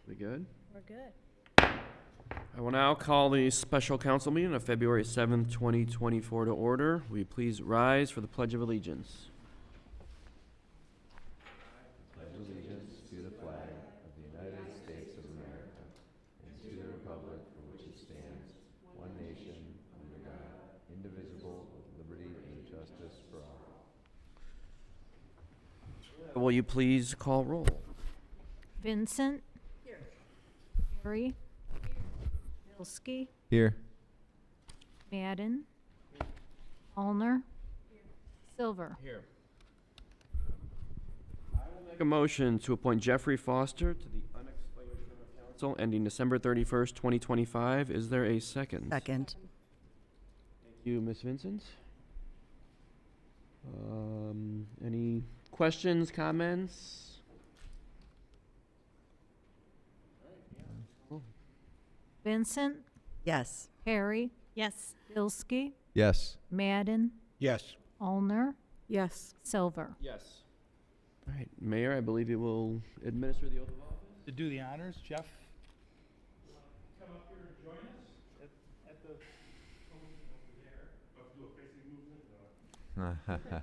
We good? We're good. I will now call the special council meeting of February 7th, 2024 to order. Will you please rise for the Pledge of Allegiance? Pledge allegiance to the flag of the United States of America and to the republic for which it stands, one nation, under God, indivisible, with liberty and justice for all. Will you please call roll? Vincent. Here. Harry. Bilski. Here. Madden. Allner. Silver. Here. I will make a motion to appoint Jeffrey Foster to the unexpired term of council ending December 31st, 2025. Is there a second? Second. Thank you, Ms. Vincent. Any questions, comments? Vincent. Yes. Harry. Yes. Bilski. Yes. Madden. Yes. Allner. Yes. Silver. Yes. All right, Mayor, I believe you will administer the oath of office. To do the honors, Jeff? Come up here and join us at the podium over there.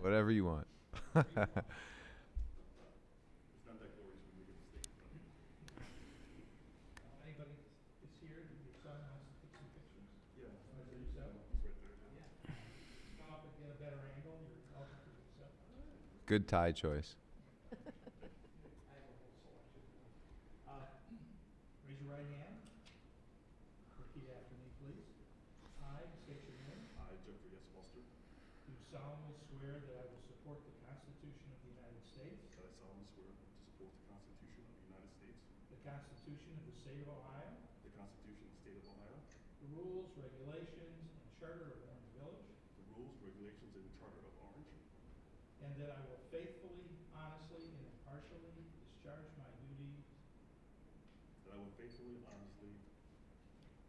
Whatever you want. Anybody is here, your son wants to take some pictures? Yeah. Want to do so? He's right there. Yeah. Come up and get a better angle, you're welcome to do so. Good tie choice. Raise your right hand. Repeat after me, please. I state your name. I, Jeffrey S. Foster, Do solemnly swear that I will support the Constitution of the United States, that I solemnly swear to support the Constitution of the United States, the Constitution of the State of Ohio, the Constitution of the State of Ohio, the rules, regulations, and charter of Orange Village, the rules, regulations, and charter of Orange, and that I will faithfully, honestly, and impartially discharge my duties that I will faithfully, honestly,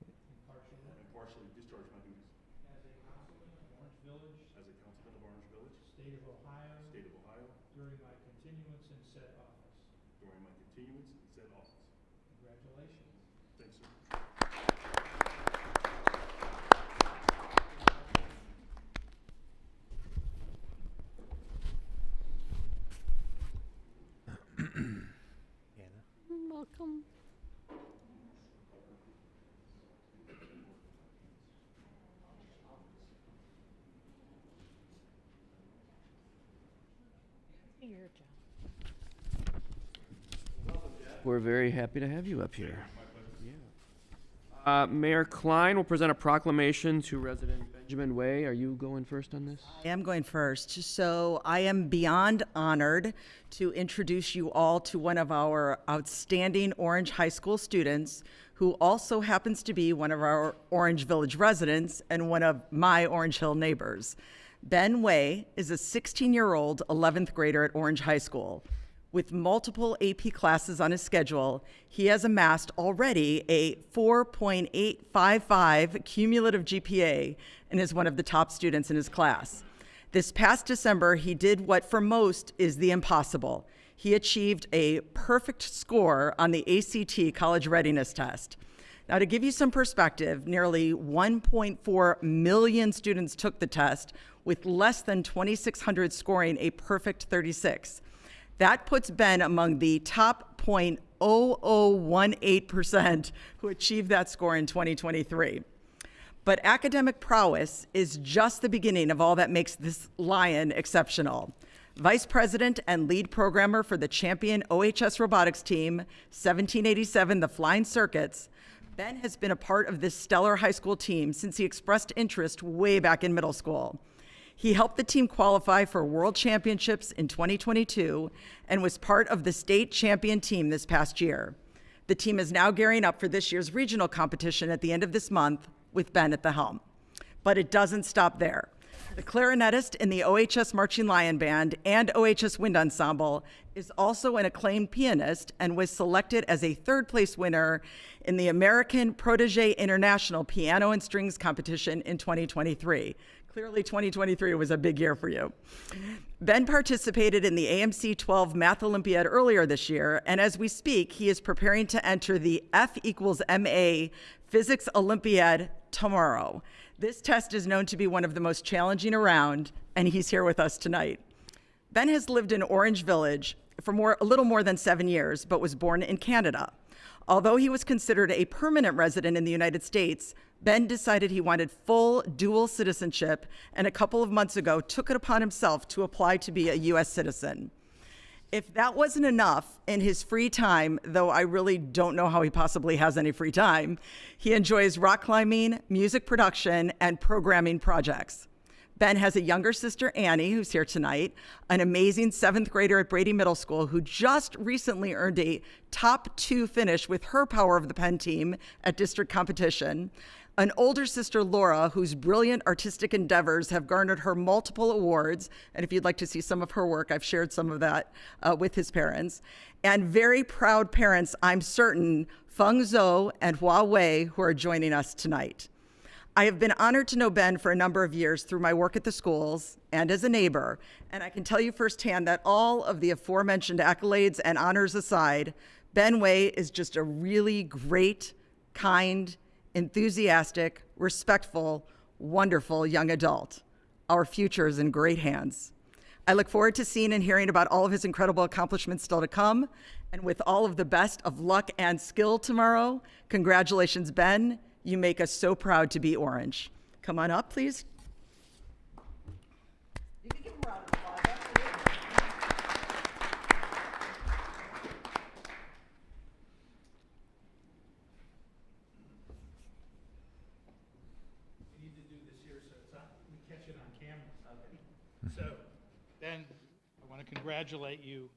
impartially and partially discharge my duties as a councilman of Orange Village, as a councilman of Orange Village, State of Ohio, State of Ohio, during my continuance in said office. during my continuance in said office. Congratulations. Thanks, sir. Welcome. Here, John. We're very happy to have you up here. Mayor Klein will present a proclamation to resident Benjamin Way. Are you going first on this? I am going first. So I am beyond honored to introduce you all to one of our outstanding Orange High School students who also happens to be one of our Orange Village residents and one of my Orange Hill neighbors. Ben Way is a 16-year-old 11th grader at Orange High School. With multiple AP classes on his schedule, he has amassed already a 4.855 cumulative GPA and is one of the top students in his class. This past December, he did what for most is the impossible. He achieved a perfect score on the ACT College Readiness Test. Now, to give you some perspective, nearly 1.4 million students took the test, with less than 2,600 scoring a perfect 36. That puts Ben among the top 0.0018% who achieved that score in 2023. But academic prowess is just the beginning of all that makes this lion exceptional. Vice President and lead programmer for the champion OHS robotics team, 1787 The Flying Circuits, Ben has been a part of this stellar high school team since he expressed interest way back in middle school. He helped the team qualify for World Championships in 2022 and was part of the state champion team this past year. The team is now gearing up for this year's regional competition at the end of this month with Ben at the helm. But it doesn't stop there. The clarinetist in the OHS Marching Lion Band and OHS Wind Ensemble is also an acclaimed pianist and was selected as a third-place winner in the American Protégé International Piano and Strings Competition in 2023. Clearly, 2023 was a big year for you. Ben participated in the AMC 12 Math Olympiad earlier this year, and as we speak, he is preparing to enter the F=MA Physics Olympiad tomorrow. This test is known to be one of the most challenging around, and he's here with us tonight. Ben has lived in Orange Village for a little more than 7 years, but was born in Canada. Although he was considered a permanent resident in the United States, Ben decided he wanted full dual citizenship, and a couple of months ago took it upon himself to apply to be a U.S. citizen. If that wasn't enough, in his free time, though I really don't know how he possibly has any free time, he enjoys rock climbing, music production, and programming projects. Ben has a younger sister, Annie, who's here tonight, an amazing 7th grader at Brady Middle School who just recently earned a top 2 finish with her Power of the Pen team at district competition, an older sister, Laura, whose brilliant artistic endeavors have garnered her multiple awards. And if you'd like to see some of her work, I've shared some of that with his parents. And very proud parents, I'm certain, Feng Zhou and Hua Wei, who are joining us tonight. I have been honored to know Ben for a number of years through my work at the schools and as a neighbor, and I can tell you firsthand that all of the aforementioned accolades and honors aside, Ben Wei is just a really great, kind, enthusiastic, respectful, wonderful young adult. Our future is in great hands. I look forward to seeing and hearing about all of his incredible accomplishments still to come, and with all of the best of luck and skill tomorrow, congratulations, Ben. You make us so proud to be Orange. Come on up, please. You can give him a round of applause. We need to do this here so we catch it on camera. So, Ben, I want to congratulate you.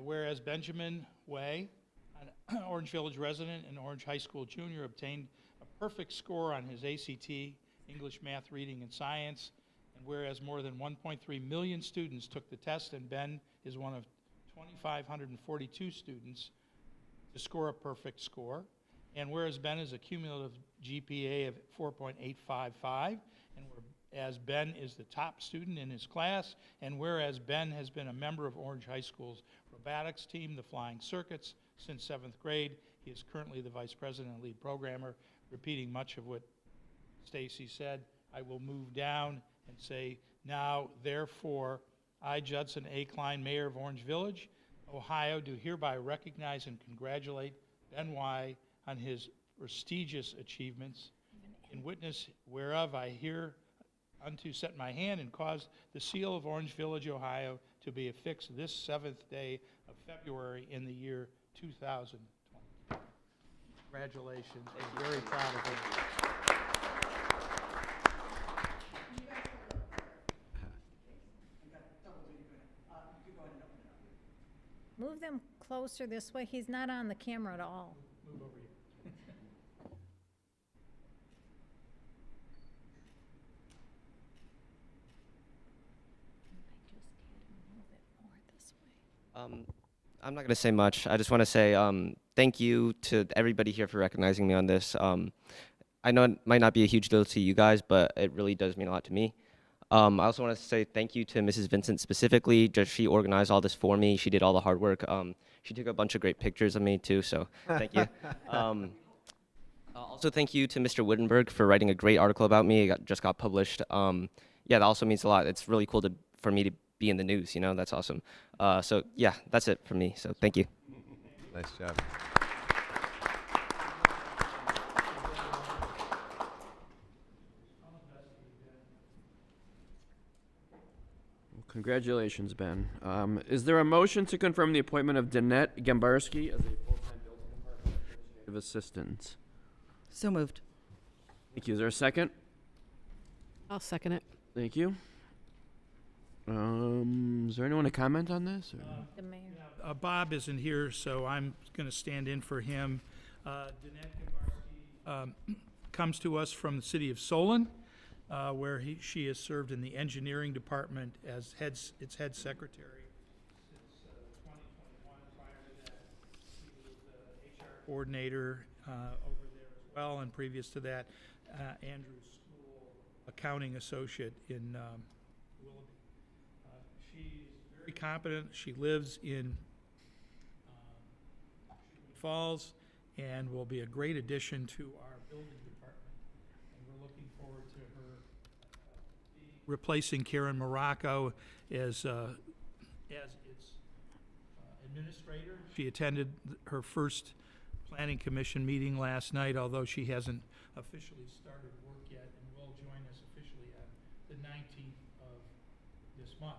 Whereas Benjamin Way, an Orange Village resident and Orange High School junior, obtained a perfect score on his ACT, English, Math, Reading, and Science, and whereas more than 1.3 million students took the test, and Ben is one of 2,542 students to score a perfect score, and whereas Ben is a cumulative GPA of 4.855, and whereas Ben is the top student in his class, and whereas Ben has been a member of Orange High School's robotics team, the Flying Circuits, since 7th grade. He is currently the vice president and lead programmer. Repeating much of what Stacy said, I will move down and say, now, therefore, I, Judson A. Klein, Mayor of Orange Village, Ohio, do hereby recognize and congratulate Ben Y. on his prestigious achievements, in witness whereof I hereunto set my hand and cause the seal of Orange Village, Ohio, to be affixed this 7th day of February in the year 2020. Congratulations. I'm very proud of you. Move them closer this way. He's not on the camera at all. Move over here. I just had him move it more this way. I'm not going to say much. I just want to say thank you to everybody here for recognizing me on this. I know it might not be a huge deal to you guys, but it really does mean a lot to me. I also want to say thank you to Mrs. Vincent specifically. Just she organized all this for me. She did all the hard work. She took a bunch of great pictures of me too, so thank you. Also thank you to Mr. Wittenberg for writing a great article about me. It just got published. Yeah, that also means a lot. It's really cool for me to be in the news, you know, that's awesome. So yeah, that's it for me, so thank you. Nice job. Congratulations, Ben. Is there a motion to confirm the appointment of Danette Gambarski as a full-time building department administrative assistant? So moved. Thank you. Is there a second? I'll second it. Thank you. Is there anyone to comment on this? Or? The mayor. Bob isn't here, so I'm going to stand in for him. Danette Gambarski comes to us from the city of Solon, where she has served in the engineering department as its head secretary since 2021. Prior to that, she was the HR coordinator over there as well, and previous to that, Andrew's school accounting associate in Willoughby. She's very competent. She lives in Falls and will be a great addition to our building department. And we're looking forward to her replacing Karen Morocco as its administrator. She attended her first planning commission meeting last night, although she hasn't officially started work yet, and will join us officially on the 19th of this month.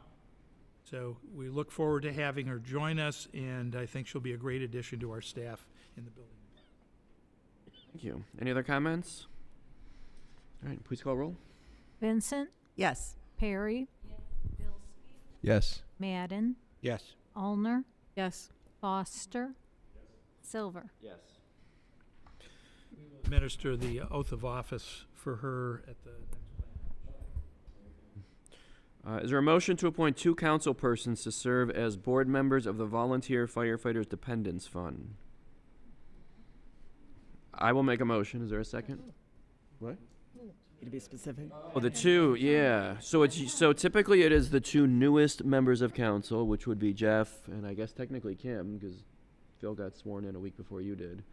So we look forward to having her join us, and I think she'll be a great addition to our staff in the building department. Thank you. Any other comments? All right, please call roll. Vincent, Yes. Perry, Yes. Madden, Yes. Allner, Yes. Foster, Silver. Yes. Administer the oath of office for her at the next planning. Is there a motion to appoint 2 council persons to serve as board members of the Volunteer Firefighters Dependents Fund? I will make a motion. Is there a second? What? To be specific. Oh, the 2, yeah. So typically it is the 2 newest members of council, which would be Jeff and I guess technically Kim, because Phil got sworn in a week before you did.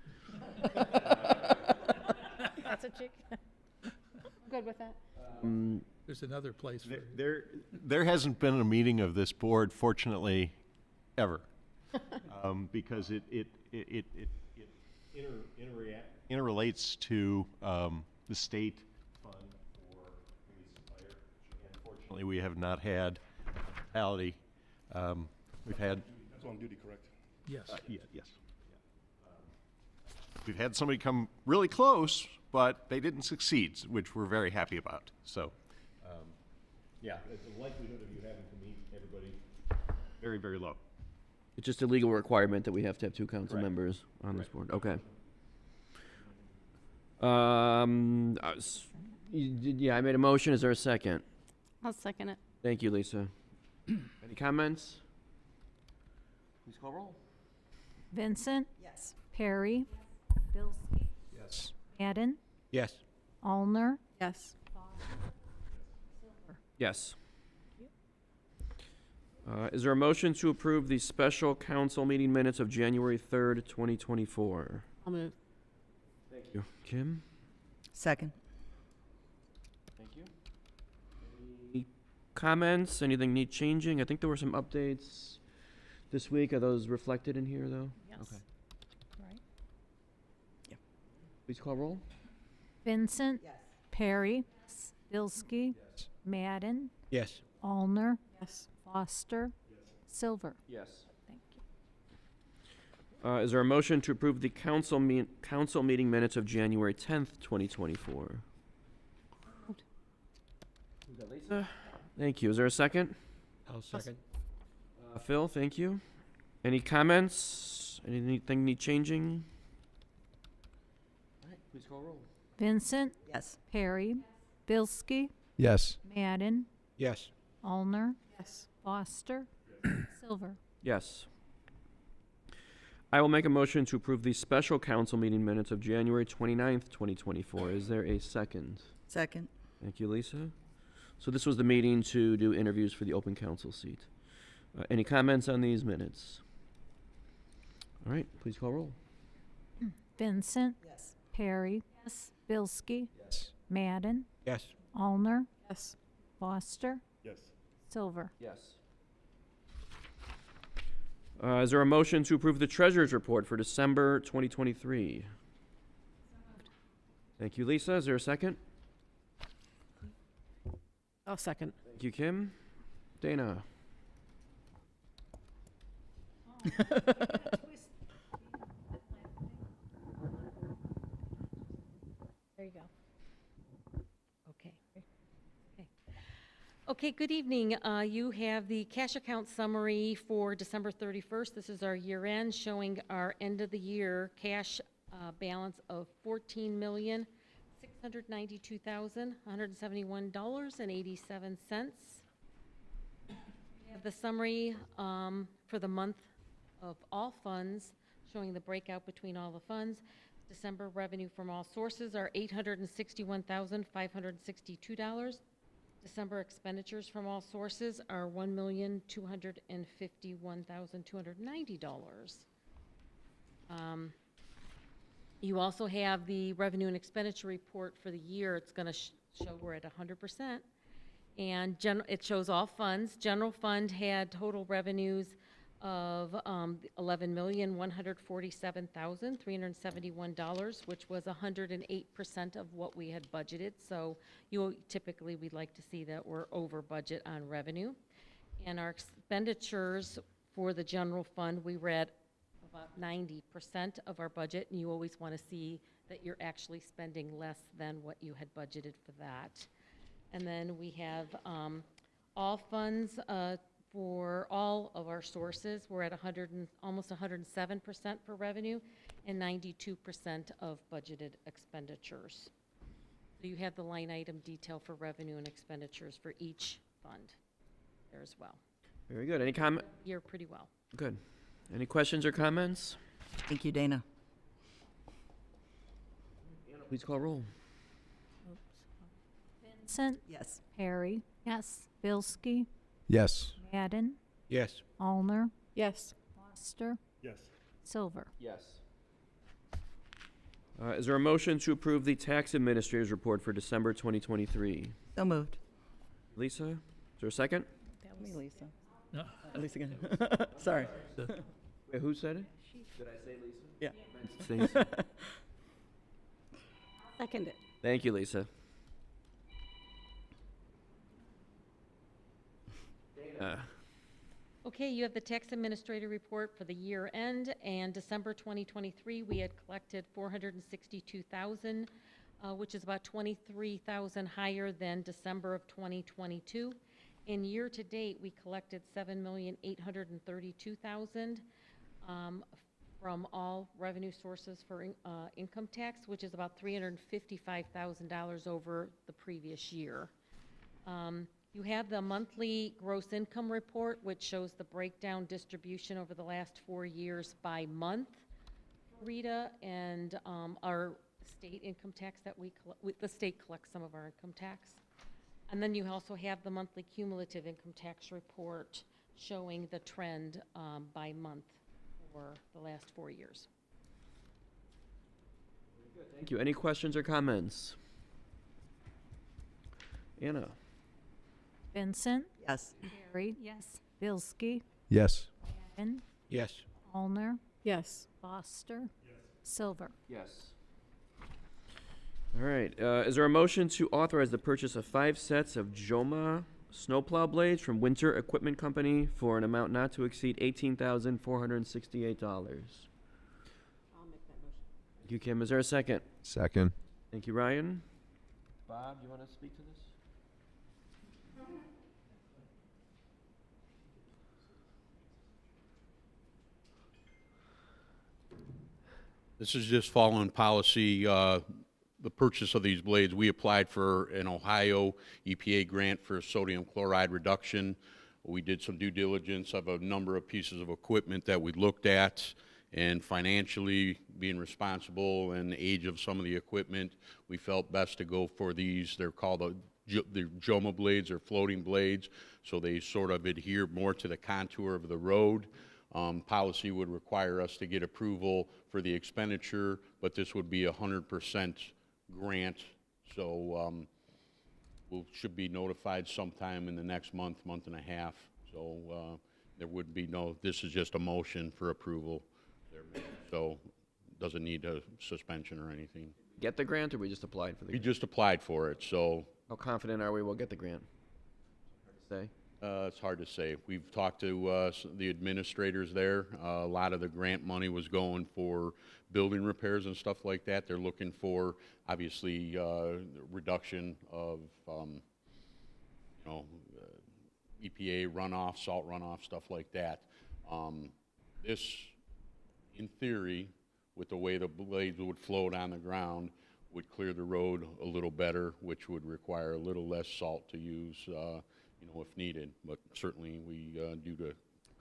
That's a chick. I'm good with that. There's another place for There hasn't been a meeting of this board, fortunately, ever, because it interrelates to the state fund for police and fire. And fortunately, we have not had fatality. We've had That's on duty, correct? Yes. yes. We've had somebody come really close, but they didn't succeed, which we're very happy about. So, yeah, the likelihood of you having to meet everybody very, very low. It's just a legal requirement that we have to have 2 council Correct. members on this board. Okay. Yeah, I made a motion. Is there a second? I'll second it. Thank you, Lisa. Any comments? Please call roll. Vincent, Yes. Perry, Bilski, Yes. Madden, Yes. Allner, Yes. Yes. Is there a motion to approve the special council meeting minutes of January 3rd, 2024? I'll move. Thank you. Kim? Second. Thank you. Any comments? Anything need changing? I think there were some updates this week. Are those reflected in here, though? Yes. Okay. Right. Please call roll. Vincent, Yes. Perry, Bilski, Madden, Yes. Allner, Yes. Foster, Silver. Yes. Thank you. Is there a motion to approve the council meeting minutes of January 10th, 2024? Moved. Lisa? Thank you. Is there a second? I'll second. Phil, thank you. Any comments? Anything need changing? All right, please call roll. Vincent, Yes. Perry, Bilski, Yes. Madden, Yes. Allner, Yes. Foster, Silver. Yes. I will make a motion to approve the special council meeting minutes of January 29th, 2024. Is there a second? Second. Thank you, Lisa. So this was the meeting to do interviews for the open council seat. Any comments on these minutes? All right, please call roll. Vincent, Yes. Perry, Bilski, Yes. Madden, Yes. Allner, Yes. Foster, Yes. Silver. Yes. Is there a motion to approve the treasurer's report for December 2023? Thank you, Lisa. Is there a second? I'll second. Thank you, Kim. Dana? There you go. Okay. Okay, good evening. You have the cash account summary for December 31st. This is our year end showing our end of the year cash balance of $14,692,171.87. We have the summary for the month of all funds, showing the breakout between all the funds. December revenue from all sources are $861,562. December expenditures from all sources are $1,251,290. You also have the revenue and expenditure report for the year. It's going to show we're at 100%. And it shows all funds. General fund had total revenues of $11,147,371, which was 108% of what we had budgeted. So typically, we'd like to see that we're over budget on revenue. And our expenditures for the general fund, we were at about 90% of our budget, and you always want to see that you're actually spending less than what you had budgeted for that. And then we have all funds for all of our sources. We're at almost 107% for revenue and 92% of budgeted expenditures. So you have the line item detail for revenue and expenditures for each fund there as well. Very good. Any comment? You're pretty well. Good. Any questions or comments? Thank you, Dana. Please call roll. Vincent, Yes. Harry, Yes. Bilski, Yes. Madden, Yes. Alner, Yes. Foster, Yes. Silver. Yes. Is there a motion to approve the tax administrator's report for December 2023? So moved. Lisa, is there a second? Me, Lisa. No. Lisa again. Sorry. Wait, who said it? Did I say Lisa? Yeah. Stacy. Second it. Thank you, Lisa. Dana. Okay, you have the tax administrator report for the year end, and December 2023, we had collected $462,000, which is about $23,000 higher than December of 2022. In year to date, we collected $7,832,000 from all revenue sources for income tax, which is about $355,000 over the previous year. You have the monthly gross income report, which shows the breakdown distribution over the last 4 years by month for Rita, and our state income tax that the state collects some of our income tax. And then you also have the monthly cumulative income tax report showing the trend by month for the last 4 years. Thank you. Any questions or comments? Anna? Vincent, Yes. Harry, Yes. Bilski, Yes. Madden, Yes. Alner, Yes. Foster, Silver. Yes. All right. Is there a motion to authorize the purchase of 5 sets of Joma snowplow blades from Winter Equipment Company for an amount not to exceed $18,468? I'll make that motion. Thank you, Kim. Is there a second? Second. Thank you, Ryan. Bob, you want to speak to this? This is just following policy, the purchase of these blades. We applied for an Ohio EPA grant for sodium chloride reduction. We did some due diligence of a number of pieces of equipment that we looked at, and financially, being responsible and the age of some of the equipment, we felt best to go for these. They're called the Joma blades, or floating blades, so they sort of adhere more to the contour of the road. Policy would require us to get approval for the expenditure, but this would be 100% grant. So we should be notified sometime in the next month and a half. So there would be this is just a motion for approval. So doesn't need a suspension or anything. Get the grant, or we just applied for the We grant? just applied for it, so How confident are we we'll get the grant? Hard to say. it's hard to say. We've talked to the administrators there. A lot of the grant money was going for building repairs and stuff like that. They're looking for, obviously, reduction of, EPA runoff, salt runoff, stuff like that. This, in theory, with the way the blades would float on the ground, would clear the road a little better, which would require a little less salt to use, if needed. But certainly, we do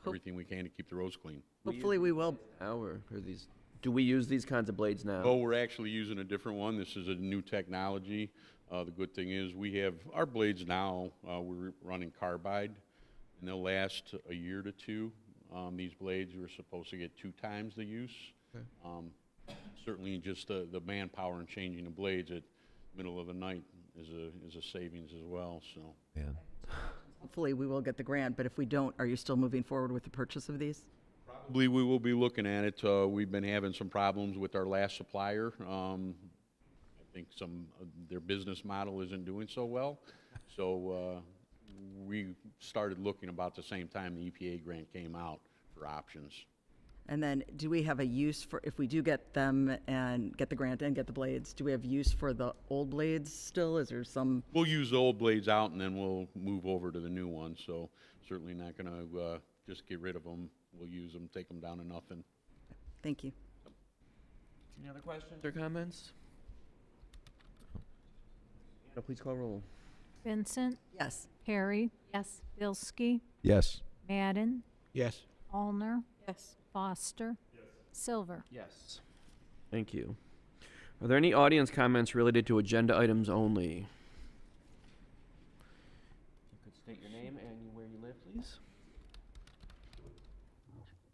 everything we can to keep the roads clean. Hopefully we will. Now, or are these Do we use these kinds of blades now? Oh, we're actually using a different one. This is a new technology. The good thing is we have our blades now, we're running carbide, and they'll last a year to two. These blades were supposed to get 2 times the use. Certainly just the manpower and changing the blades at middle of the night is a savings as well, so. Yeah. Hopefully, we will get the grant, but if we don't, are you still moving forward with the purchase of these? Probably we will be looking at it. We've been having some problems with our last supplier. I think their business model isn't doing so well. So we started looking about the same time the EPA grant came out for options. And then, do we have a use for, if we do get them and get the grant and get the blades, do we have use for the old blades still? Is there some? We'll use the old blades out and then we'll move over to the new ones. So certainly not going to just get rid of them. We'll use them, take them down to nothing. Thank you. Any other questions or comments? Anna, please call roll. Vincent, Yes. Perry, Yes. Bilski, Yes. Madden, Yes. Allner, Yes. Foster, Silver. Yes. Thank you. Are there any audience comments related to agenda items only? You could state your name and where you live, please.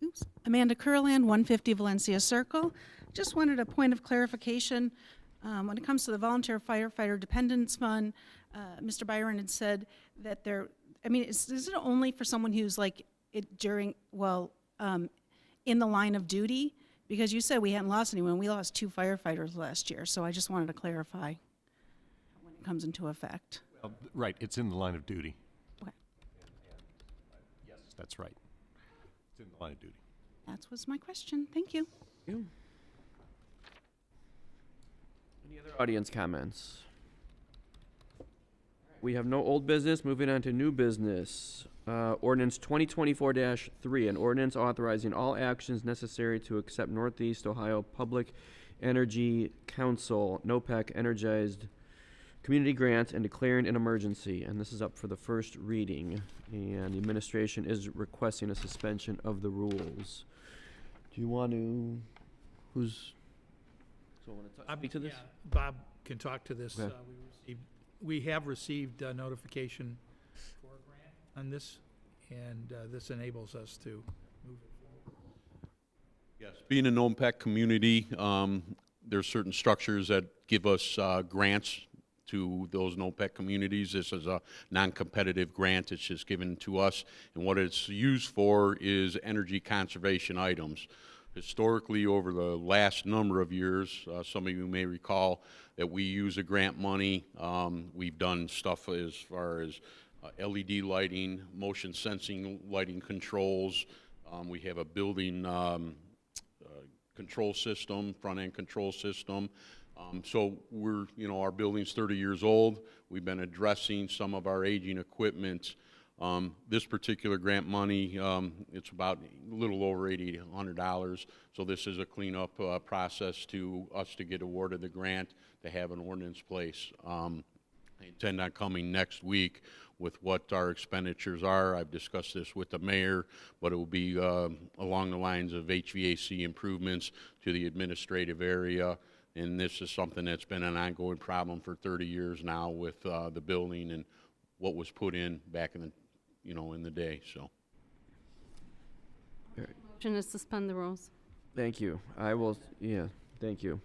Oops. Amanda Kurland, 150 Valencia Circle. Just wanted a point of clarification. When it comes to the Volunteer Firefighter Dependents Fund, Mr. Byron had said that is it only for someone who's like in the line of duty? Because you said we hadn't lost anyone. We lost 2 firefighters last year, so I just wanted to clarify when it comes into effect. Right, it's in the line of duty. Okay. Yes, that's right. It's in the line of duty. That was my question. Thank you. You. Any other audience comments? We have no old business. Moving on to new business. Ordinance 2024-3, an ordinance authorizing all actions necessary to accept Northeast Ohio Public Energy Council, NOPEC, energized community grant and declaring an emergency. And this is up for the first reading. And the administration is requesting a suspension of the rules. Do you want to, speak to this? Yeah, Bob can talk to this. Okay. We have received notification for a grant on this, and this enables us to move it forward. Yes, being a NOMPEC community, there's certain structures that give us grants to those NOPEC communities. This is a non-competitive grant. It's just given to us, and what it's used for is energy conservation items. Historically, over the last number of years, some of you may recall that we use the grant money. We've done stuff as far as LED lighting, motion sensing lighting controls. We have a building control system, front-end control system. So our building's 30 years old. We've been addressing some of our aging equipment. This particular grant money, it's about a little over $800. So this is a cleanup process to us to get awarded the grant to have an ordinance place. I intend on coming next week with what our expenditures are. I've discussed this with the mayor, but it will be along the lines of HVAC improvements to the administrative area. And this is something that's been an ongoing problem for 30 years now with the building and what was put in back in the, in the day, so. Motion to suspend the rules. Thank you. I will, thank you.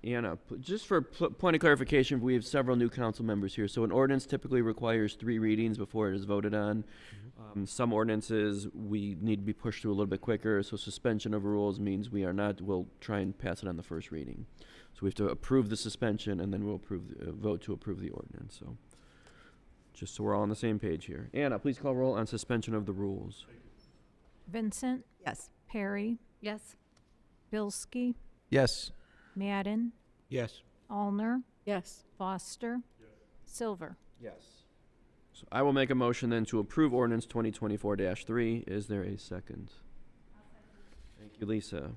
Anna, just for point of clarification, we have several new council members here. So an ordinance typically requires 3 readings before it is voted on. Some ordinances, we need to be pushed through a little bit quicker. So suspension of rules means we'll try and pass it on the first reading. So we have to approve the suspension and then we'll vote to approve the ordinance. So just so we're all on the same page here. Anna, please call roll on suspension of the rules. Vincent, Yes. Perry, Yes. Bilski, Yes. Madden, Yes. Allner, Yes. Foster, Silver. Yes. So I will make a motion then to approve ordinance 2024-3. Is there a second? Thank you, Lisa.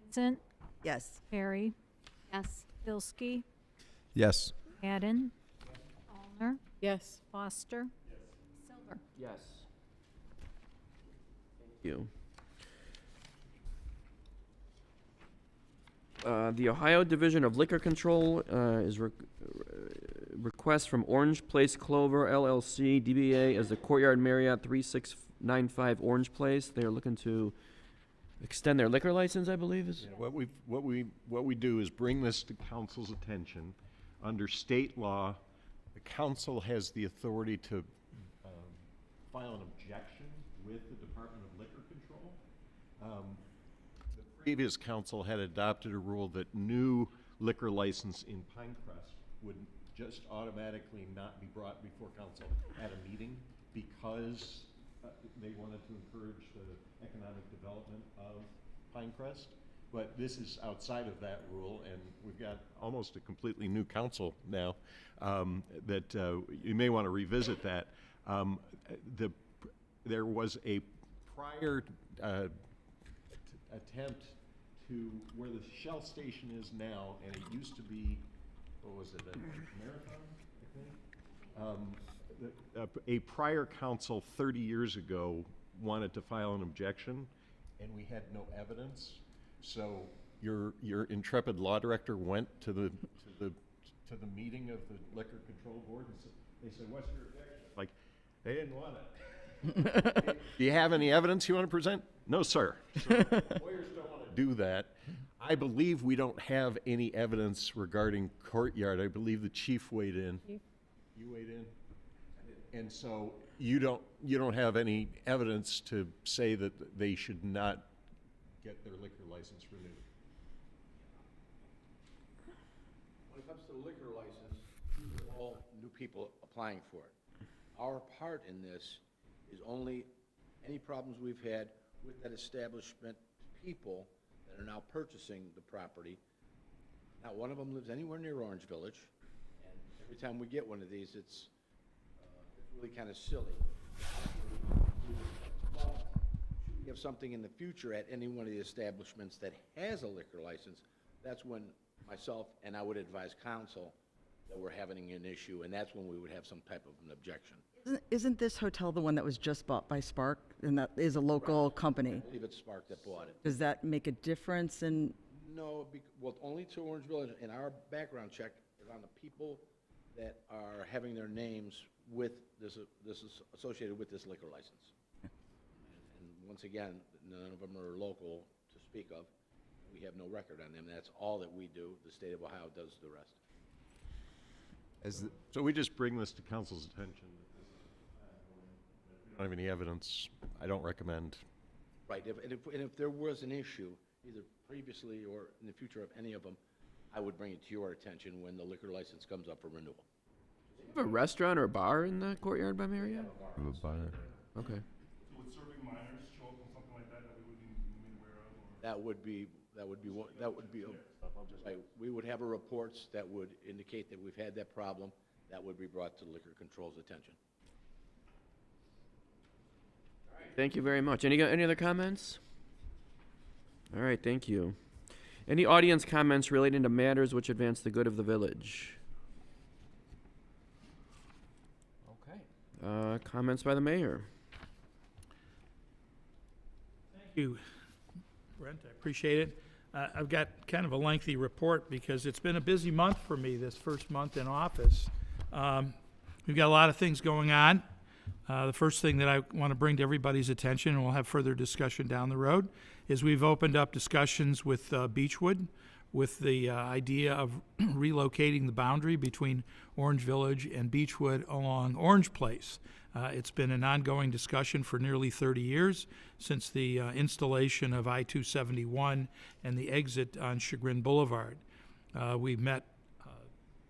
Vincent, Yes. Perry, Yes. Bilski, Yes. Madden, Allner, Yes. Foster, Silver. Yes. you. The Ohio Division of Liquor Control is request from Orange Place Clover LLC, DBA as the Courtyard Marriott 3695 Orange Place. They are looking to extend their liquor license, I believe is. What we do is bring this to council's attention. Under state law, the council has the authority to file an objection with the Department of Liquor Control. The previous council had adopted a rule that new liquor license in Pinecrest would just automatically not be brought before council at a meeting because they wanted to encourage the economic development of Pinecrest. But this is outside of that rule, and we've got almost a completely new council now that you may want to revisit that. There was a prior attempt to where the Shell station is now, and it used to be, what was it, a Marathon, I think? A prior council 30 years ago wanted to file an objection, and we had no evidence. So your intrepid law director went to the meeting of the Liquor Control Board, and they said, "What's your objection?" Like, they didn't want it. Do you have any evidence you want to present? No, sir. So lawyers don't want to do that. I believe we don't have any evidence regarding Courtyard. I believe the chief weighed in. You weighed in? And so you don't have any evidence to say that they should not get their liquor license renewed. When it comes to the liquor license, these are all new people applying for it. Our part in this is only any problems we've had with that establishment people that are now purchasing the property. Not one of them lives anywhere near Orange Village, and every time we get one of these, it's really kind of silly. Should we have something in the future at any one of the establishments that has a liquor license, that's when myself and I would advise council that we're having an issue, and that's when we would have some type of an objection. Isn't this hotel the one that was just bought by Spark, and that is a local company? I believe it's Spark that bought it. Does that make a difference in, No, well, only to Orange Village. In our background check is on the people that are having their names with this is associated with this liquor license. And once again, none of them are local to speak of. We have no record on them. That's all that we do. The state of Ohio does the rest. So we just bring this to council's attention. If we don't have any evidence, I don't recommend. Right, and if there was an issue, either previously or in the future of any of them, I would bring it to your attention when the liquor license comes up for renewal. Do you have a restaurant or a bar in the Courtyard by Marriott? Of a bar. Okay. Would serving minors show up on something like that we wouldn't be made aware of? Or? That would be, right, we would have a reports that would indicate that we've had that problem, that would be brought to liquor control's attention. Thank you very much. Any other comments? All right, thank you. Any audience comments relating to matters which advance the good of the village? Okay. Comments by the mayor? Thank you, Brent, I appreciate it. I've got kind of a lengthy report because it's been a busy month for me, this first month in office. We've got a lot of things going on. The first thing that I want to bring to everybody's attention, and we'll have further discussion down the road, is we've opened up discussions with Beechwood with the idea of relocating the boundary between Orange Village and Beechwood along Orange Place. It's been an ongoing discussion for nearly 30 years since the installation of I-271 and the exit on Chagrin Boulevard. We met,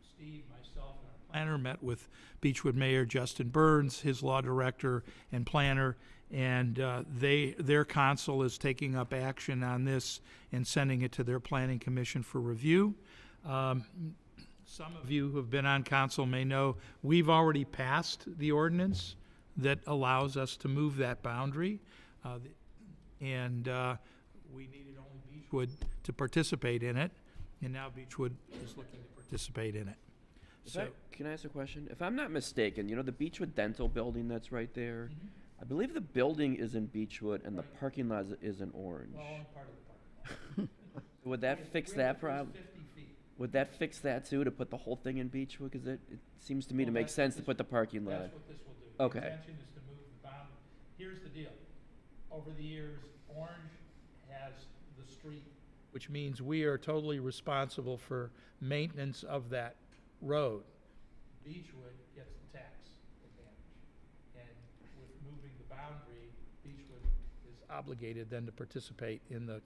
Steve, myself, and our planner met with Beechwood Mayor Justin Burns, his law director and planner, and their council is taking up action on this and sending it to their planning commission for review. Some of you who have been on council may know we've already passed the ordinance that allows us to move that boundary, and we needed only Beechwood to participate in it, and now Beechwood is looking to participate in it. Can I ask a question? If I'm not mistaken, you know the Beechwood Dental building that's right there? I believe the building is in Beechwood and the parking lot is in Orange. All in part of the parking lot. Would that fix that problem? 50 feet. Would that fix that too, to put the whole thing in Beechwood? Because it seems to me to Well, make that's sense what to put the parking lot. That's what this will do. Okay. The intention is to move the boundary. Here's the deal. Over the years, Orange has the street, which means we are totally responsible for maintenance of that road. Beechwood gets the tax advantage. And with moving the boundary, Beechwood is obligated then to participate in the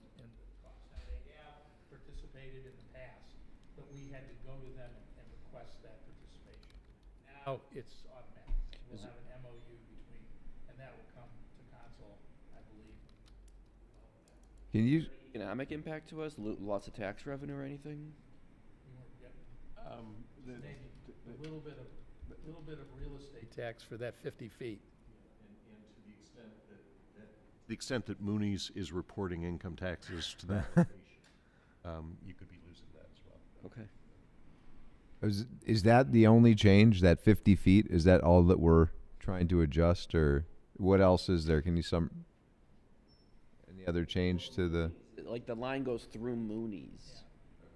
cost. Now, they have participated in the past, but we had to go to them and request that participation. Now, it's automatic. We'll have an MOU between, and that will come to council, I believe. Can you, Economic impact to us? Lots of tax revenue or anything? We weren't getting, maybe a little bit of real estate tax for that 50 feet. And to the extent that Mooney's is reporting income taxes to that location, you could be losing that as well. Okay. is that the only change, that 50 feet? Is that all that we're trying to adjust, or what else is there? Can you any other change to the, Like the line goes through Mooney's.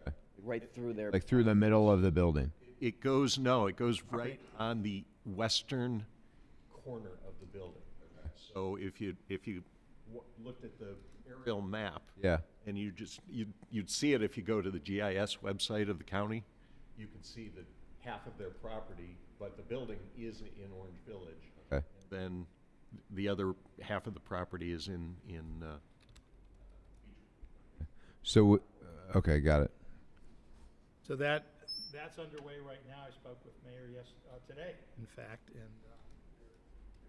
Okay. Right through there. like through the middle of the building? It goes right on the western corner of the building. So if you looked at the aerial map, Yeah. and you'd see it if you go to the GIS website of the county, you can see that half of their property, but the building is in Orange Village. Okay. Then the other half of the property is in So, okay, got it. So that's underway right now. I spoke with Mayor today, in fact, and they're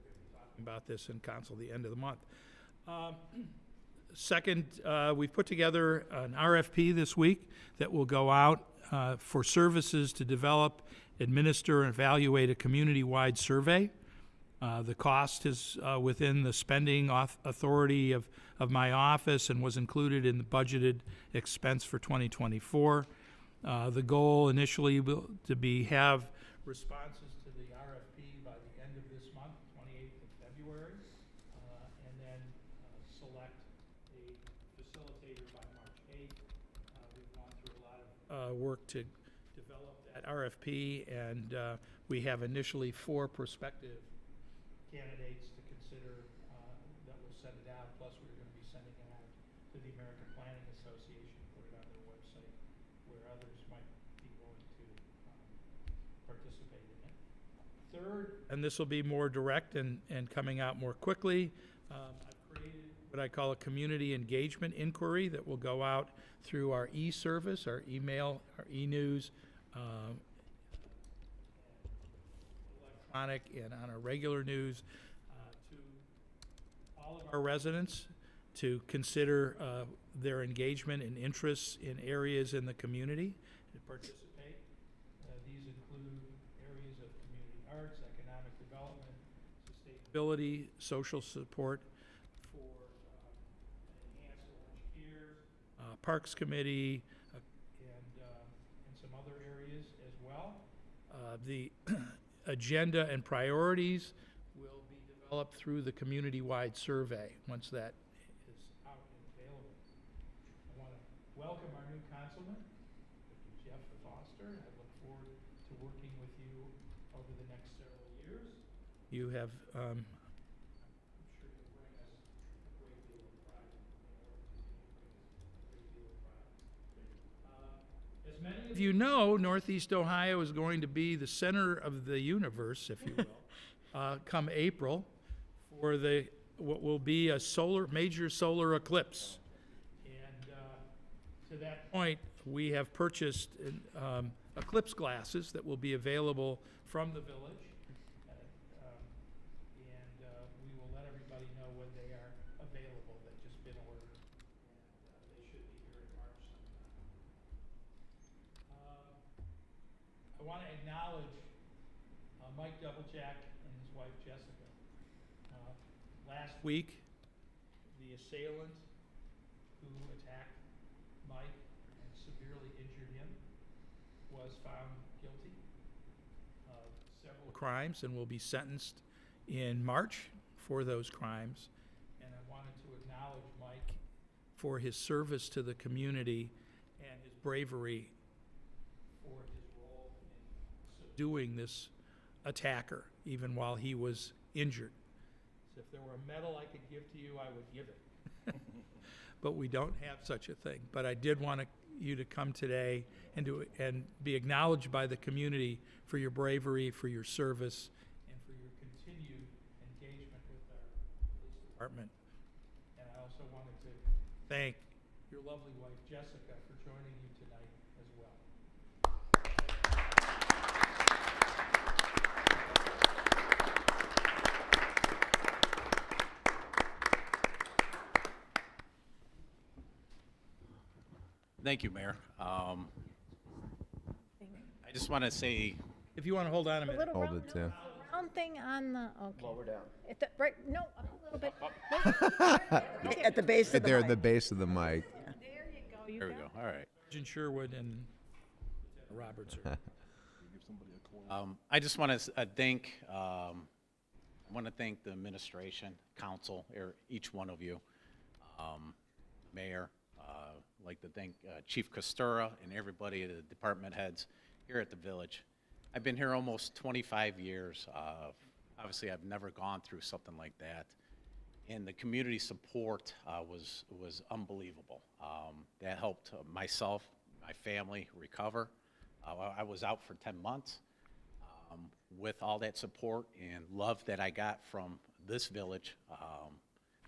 going to be talking about this in council the end of the month. Second, we've put together an RFP this week that will go out for services to develop, administer, and evaluate a community-wide survey. The cost is within the spending authority of my office and was included in the budgeted expense for 2024. The goal initially will to have responses to the RFP by the end of this month, 28th of February, and then select a facilitator by March 8th. We've gone through a lot of work to develop that RFP, and we have initially 4 prospective candidates to consider that will send it out, plus we're going to be sending it out to the American Planning Association, put it on their website, where others might be willing to participate in it. Third, and this will be more direct and coming out more quickly, I've created what I call a community engagement inquiry that will go out through our e-service, our email, our e-news, electronic and on our regular news, to all of our residents to consider their engagement and interests in areas in the community to participate. These include areas of community arts, economic development, sustainability, social support for enhanced Orange Pier, Parks Committee, and some other areas as well. The agenda and priorities will be developed through the community-wide survey once that is out and available. I want to welcome our new councilman, Jeff Foster. I look forward to working with you over the next several years. You have, I'm sure you'll bring us a great deal of pride. As many of you know, Northeast Ohio is going to be the center of the universe, if you will, come April for what will be a major solar eclipse. And to that point, we have purchased eclipse glasses that will be available from the village. And we will let everybody know when they are available. They've just been ordered, and they should be here in March sometime. I want to acknowledge Mike Doublejack and his wife Jessica. Last week, the assailant who attacked Mike and severely injured him was found guilty of several crimes and will be sentenced in March for those crimes. And I wanted to acknowledge Mike for his service to the community and his bravery for his role in subduing this attacker, even while he was injured. So if there were a medal I could give to you, I would give it. But we don't have such a thing. But I did want you to come today and be acknowledged by the community for your bravery, for your service, and for your continued engagement with our police department. And I also wanted to thank your lovely wife, Jessica, for joining you tonight as well. Thank you, Mayor. I just want to say, If you want to hold on a minute. Little Hold round, it, Tim. round thing on the, okay. Lower down. Right, no, up a little bit. At the base of the They're mic. the base of the mic. there we go, all right. Sergeant Sherwood and Roberts. I just want to thank, I want to thank the administration, council, each one of you, Mayor. I'd like to thank Chief Costura and everybody, the department heads here at the village. I've been here almost 25 years. Obviously, I've never gone through something like that. And the community support was unbelievable. That helped myself, my family recover. I was out for 10 months. With all that support and love that I got from this village,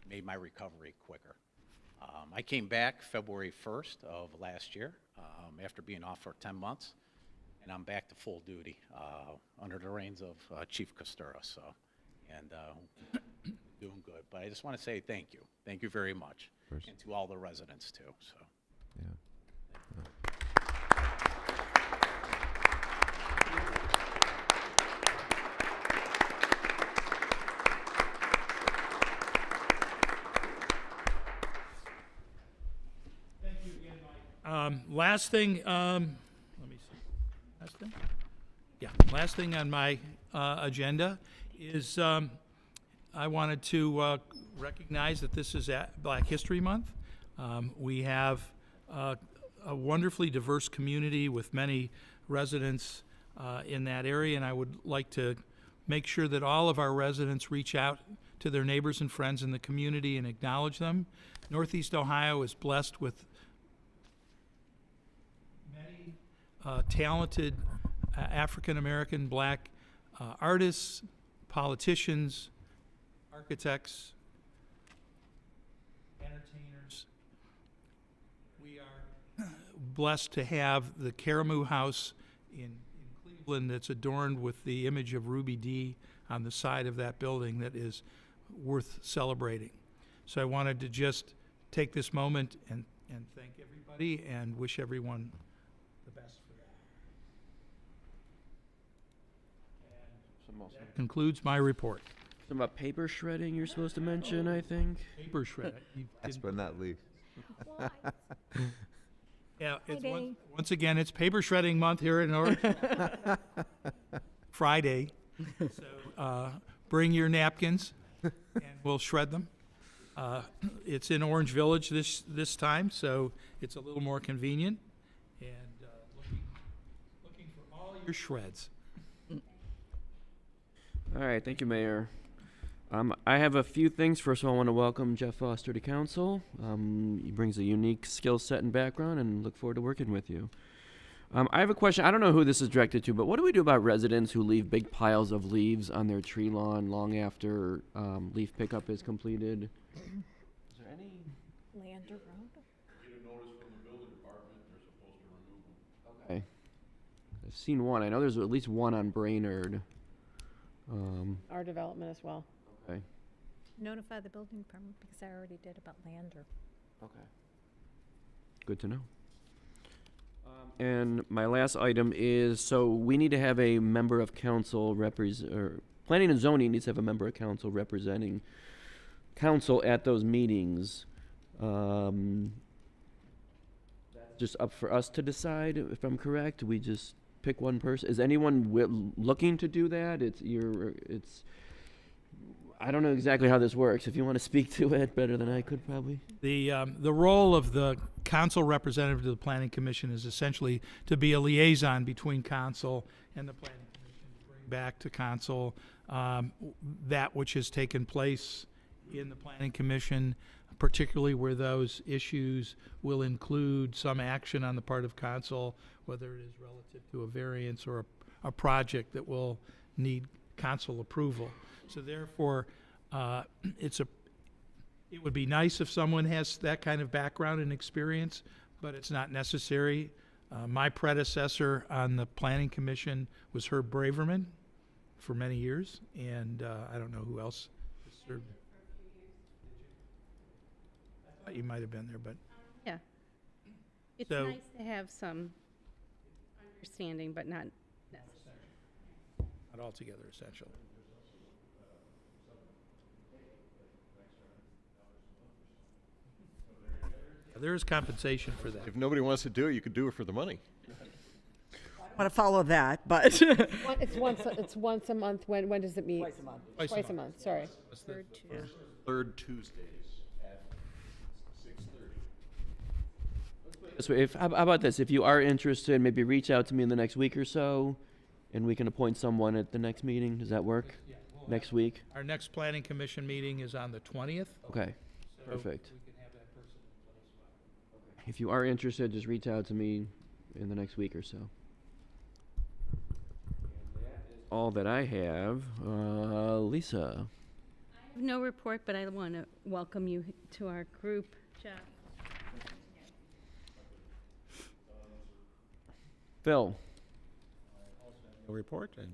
made my recovery quicker. I came back February 1st of last year after being off for 10 months, and I'm back to full duty under the reins of Chief Costura. So, and doing good. But I just want to say thank you. Thank you very much. And to all the residents too. So. Yeah. Thank you again, Mike. Last thing, let me see. Last thing? Yeah, last thing on my agenda is I wanted to recognize that this is Black History Month. We have a wonderfully diverse community with many residents in that area, and I would like to make sure that all of our residents reach out to their neighbors and friends in the community and acknowledge them. Northeast Ohio is blessed with many talented African-American, Black artists, politicians, architects, entertainers. We are blessed to have the Caramoo House in Cleveland that's adorned with the image of Ruby Dee on the side of that building that is worth celebrating. So I wanted to just take this moment and thank everybody and wish everyone the best for that. That concludes my report. Something about paper shredding you're supposed to mention, I think. Paper shred. You Last didn't- but not least. Yeah, it's Friday. once again, it's paper shredding month here in Orange. Friday. So bring your napkins and we'll shred them. It's in Orange Village this time, so it's a little more convenient. And looking for all your shreds. All right, thank you, Mayor. I have a few things. First of all, I want to welcome Jeff Foster to council. He brings a unique skill set and background, and look forward to working with you. I have a question. I don't know who this is directed to, but what do we do about residents who leave big piles of leaves on their tree lawn long after leaf pickup is completed? Is there any? Lander Road? Okay. I've seen one. I know there's at least one on Brainerd. Our development as well. Okay. Notify the building department because I already did about Lander. Okay. Good to know. And my last item is, so we need to have a member of council planning and zoning needs to have a member of council representing council at those meetings. Just up for us to decide, if I'm correct. We just pick one person. Is anyone looking to do that? I don't know exactly how this works. If you want to speak to it better than I could, probably. The role of the council representative to the planning commission is essentially to be a liaison between council and the planning commission, to bring back to council that which has taken place in the planning commission, particularly where those issues will include some action on the part of council, whether it is relative to a variance or a project that will need council approval. So therefore, it would be nice if someone has that kind of background and experience, but it's not necessary. My predecessor on the planning commission was Herb Braverman for many years, and I don't know who else has served. I thought you might have been there, but Yeah. It's So- nice to have some understanding, but not necessary. not altogether essential. There is compensation for that. If nobody wants to do it, you could do it for the money. I want to follow that, but It's once a month. When does it meet? Twice a month. Twice a month, sorry. Third Tuesdays at 6:30. So how about this? If you are interested, maybe reach out to me in the next week or so, and we can appoint someone at the next meeting. Does that work? Next week? Our next planning commission meeting is on the 20th. Okay, so perfect. we can have that person in place. If you are interested, just reach out to me in the next week or so. All that I have. Lisa. I have no report, but I want to welcome you to our group, Jeff. Phil. No report and.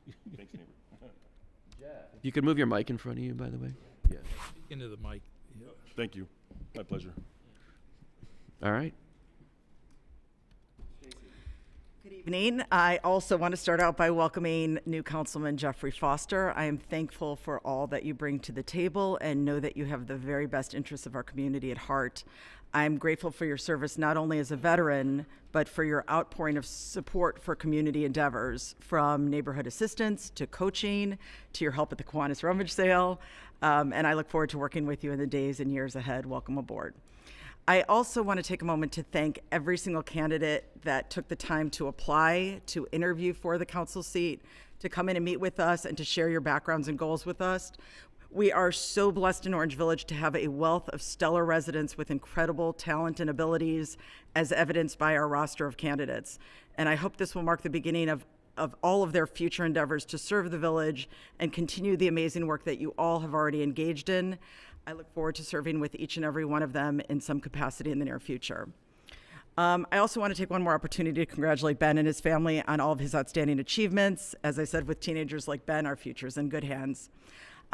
If you could move your mic in front of you, by the way. Yeah. Into the mic. Yeah. Thank you. My pleasure. All right. Good evening. I also want to start out by welcoming new Councilman Jeffrey Foster. I am thankful for all that you bring to the table and know that you have the very best interests of our community at heart. I'm grateful for your service not only as a veteran, but for your outpouring of support for community endeavors, from neighborhood assistance to coaching to your help at the Kiwanis Rummage Sale. And I look forward to working with you in the days and years ahead. Welcome aboard. I also want to take a moment to thank every single candidate that took the time to apply, to interview for the council seat, to come in and meet with us, and to share your backgrounds and goals with us. We are so blessed in Orange Village to have a wealth of stellar residents with incredible talent and abilities, as evidenced by our roster of candidates. And I hope this will mark the beginning of all of their future endeavors to serve the village and continue the amazing work that you all have already engaged in. I look forward to serving with each and every one of them in some capacity in the near future. I also want to take one more opportunity to congratulate Ben and his family on all of his outstanding achievements. As I said, with teenagers like Ben, our future is in good hands.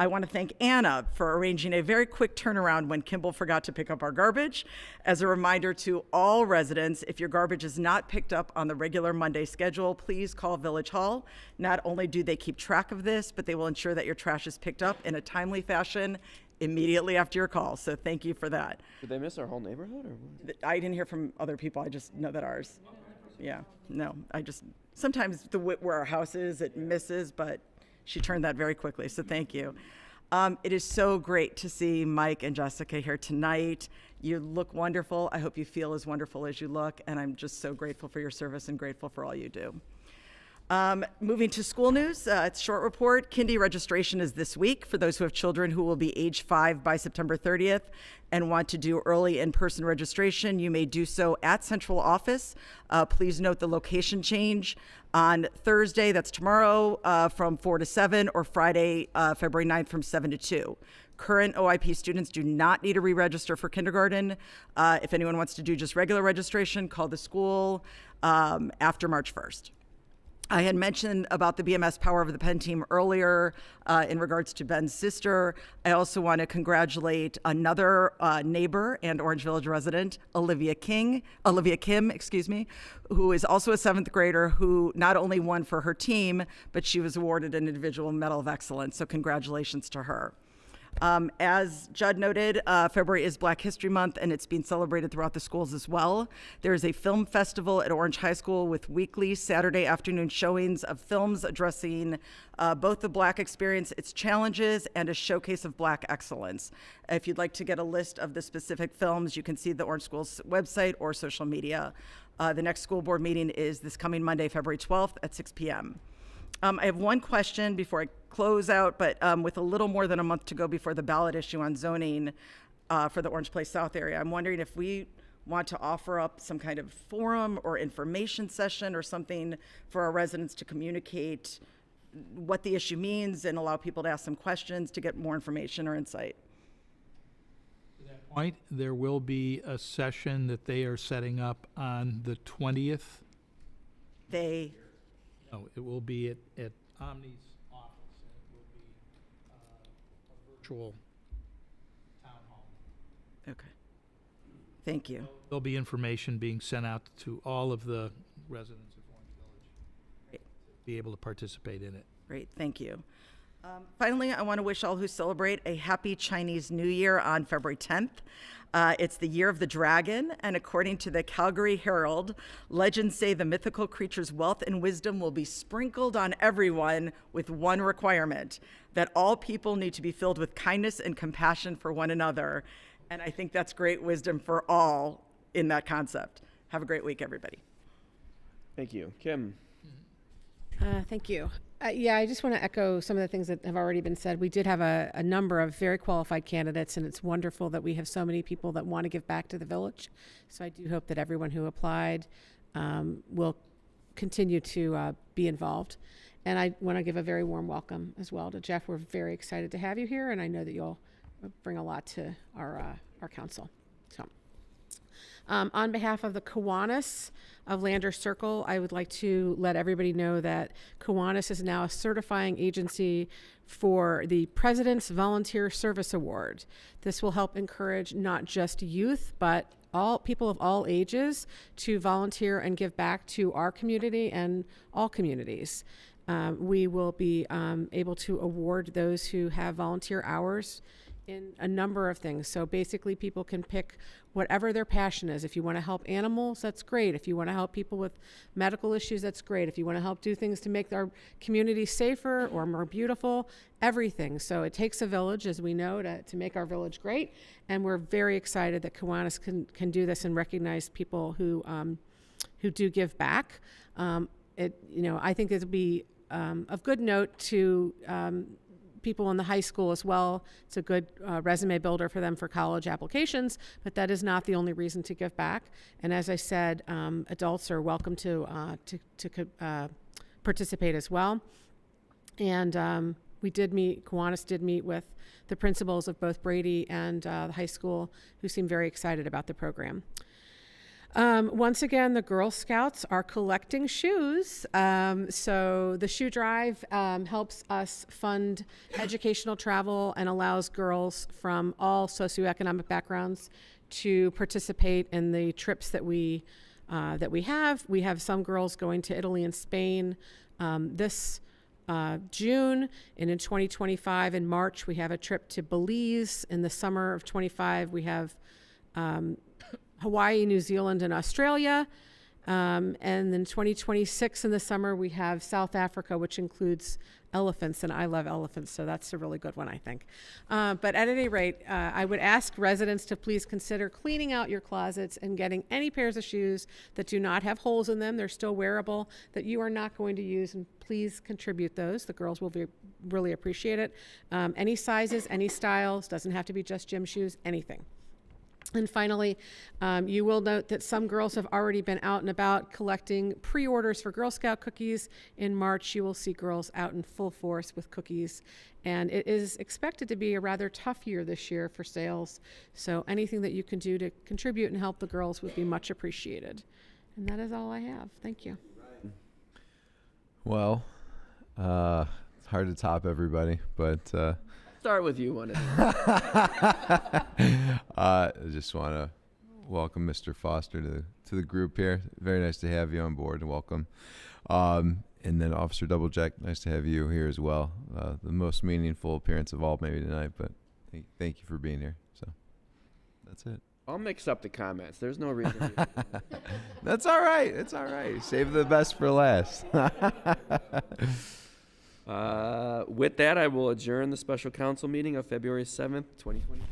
I want to thank Anna for arranging a very quick turnaround when Kimball forgot to pick up our garbage. As a reminder to all residents, if your garbage is not picked up on the regular Monday schedule, please call Village Hall. Not only do they keep track of this, but they will ensure that your trash is picked up in a timely fashion immediately after your call. So thank you for that. Did they miss our whole neighborhood, or what? I didn't hear from other people. I just know that ours. Yeah, no, sometimes where our house is, it misses, but she turned that very quickly, so thank you. It is so great to see Mike and Jessica here tonight. You look wonderful. I hope you feel as wonderful as you look, and I'm just so grateful for your service and grateful for all you do. Moving to school news, it's a short report. Kindy registration is this week for those who have children who will be age 5 by September 30th and want to do early in-person registration. You may do so at central office. Please note the location change on Thursday, that's tomorrow, from 4 to 7, or Friday, February 9th from 7 to 2. Current OIP students do not need to re-register for kindergarten. If anyone wants to do just regular registration, call the school after March 1st. I had mentioned about the BMS Power of the Pen team earlier in regards to Ben's sister. I also want to congratulate another neighbor and Orange Village resident, Olivia Kim, who is also a 7th grader who not only won for her team, but she was awarded an individual Medal of Excellence. So congratulations to her. As Judd noted, February is Black History Month, and it's being celebrated throughout the schools as well. There is a film festival at Orange High School with weekly Saturday afternoon showings of films addressing both the Black experience, its challenges, and a showcase of Black excellence. If you'd like to get a list of the specific films, you can see the Orange School's website or social media. The next school board meeting is this coming Monday, February 12th at 6 p.m. I have one question before I close out, but with a little more than a month to go before the ballot issue on zoning for the Orange Place South area, I'm wondering if we want to offer up some kind of forum or information session or something for our residents to communicate what the issue means and allow people to ask some questions to get more information or insight. To that point, there will be a session that they are setting up on the 20th. No, it will be at Omni's office, and it will be a virtual town hall. Okay. Thank you. There'll be information being sent out to all of the residents of Orange Village to be able to participate in it. Great, thank you. Finally, I want to wish all who celebrate a happy Chinese New Year on February 10th. It's the year of the dragon, and according to the Calgary Herald, legends say the mythical creature's wealth and wisdom will be sprinkled on everyone with one requirement, that all people need to be filled with kindness and compassion for one another. And I think that's great wisdom for all in that concept. Have a great week, everybody. Thank you. Kim? Thank you. Yeah, I just want to echo some of the things that have already been said. We did have a number of very qualified candidates, and it's wonderful that we have so many people that want to give back to the village. So I do hope that everyone who applied will continue to be involved. And I want to give a very warm welcome as well to Jeff. We're very excited to have you here, and I know that you'll bring a lot to our council. So. On behalf of the Kiwanis of Lander Circle, I would like to let everybody know that Kiwanis is now a certifying agency for the President's Volunteer Service Award. This will help encourage not just youth, but all people of all ages to volunteer and give back to our community and all communities. We will be able to award those who have volunteer hours in a number of things. So basically people can pick whatever their passion is. If you want to help animals, that's great. If you want to help people with medical issues, that's great. If you want to help do things to make our community safer or more beautiful, everything. So it takes a village, as we know, to make our village great. And we're very excited that Kiwanis can do this and recognize people who do give back. I think it'll be of good note to people in the high school as well. It's a good resume builder for them for college applications, but that is not the only reason to give back. And as I said, adults are welcome to participate as well. And Kiwanis did meet with the principals of both Brady and the high school, who seem very excited about the program. Once again, the Girl Scouts are collecting shoes. So the shoe drive helps us fund educational travel and allows girls from all socioeconomic backgrounds to participate in the trips that we have. We have some girls going to Italy and Spain this June, and in 2025, in March, we have a trip to Belize. In the summer of 25, we have Hawaii, New Zealand, and Australia. And then 2026 in the summer, we have South Africa, which includes elephants, and I love elephants, so that's a really good one, I think. But at any rate, I would ask residents to please consider cleaning out your closets and getting any pairs of shoes that do not have holes in them, they're still wearable, that you are not going to use, and please contribute those. The girls will really appreciate it. Any sizes, any styles, doesn't have to be just gym shoes, anything. And finally, you will note that some girls have already been out and about collecting pre-orders for Girl Scout cookies. In March, you will see girls out in full force with cookies. And it is expected to be a rather tough year this year for sales. So anything that you can do to contribute and help the girls would be much appreciated. And that is all I have. Thank you. Well, it's hard to top everybody, but Start with you, one. I just want to welcome Mr. Foster to the group here. Very nice to have you on board. Welcome. And then Officer Doublejack, nice to have you here as well. The most meaningful appearance of all maybe tonight, but Thank you for being here. So that's it. I'll mix up the comments. There's no reason. That's all right. It's all right. Save the best for last. With that, I will adjourn the special council meeting of February 7th, 2020.